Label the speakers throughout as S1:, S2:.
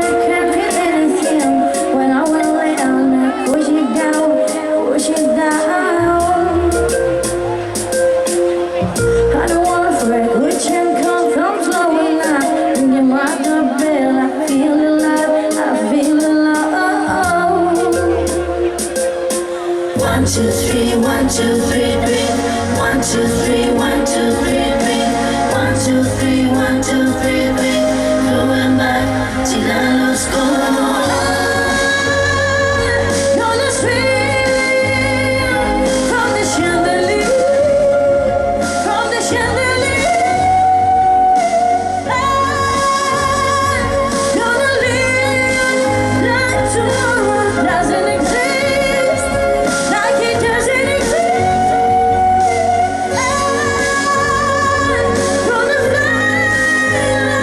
S1: can't feel anything. When I will lay down and push it down, push it down. I don't wanna fret, which can come from slowing down. Thinking about the bell, I feel alive, I feel alive. 1, 2, 3, 1, 2, 3, 3. 1, 2, 3, 1, 2, 3, 3. 1, 2, 3, 1, 2, 3, 3. Going back till I lose control. Gonna swing from the chandelier, from the chandelier. Gonna live like tomorrow doesn't exist, like it doesn't exist. Gonna fly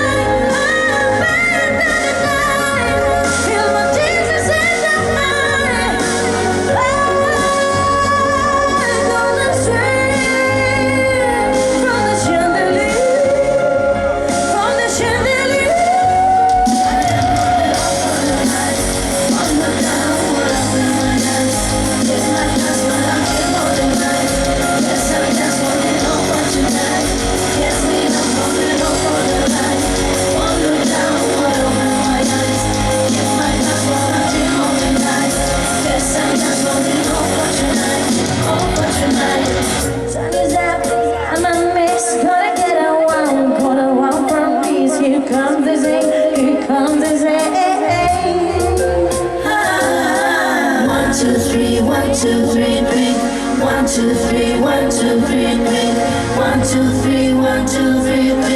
S1: like I'm better than the night. Feel my Jesus in the night. Gonna swing from the chandelier, from the chandelier. Sun is up, I'm a mess. Gotta get a one, quarter one from peace. Here comes the zing, here comes the zing. 1, 2, 3, 1, 2, 3, 3. 1, 2, 3, 1, 2, 3, 3. 1, 2, 3, 1, 2, 3, 3.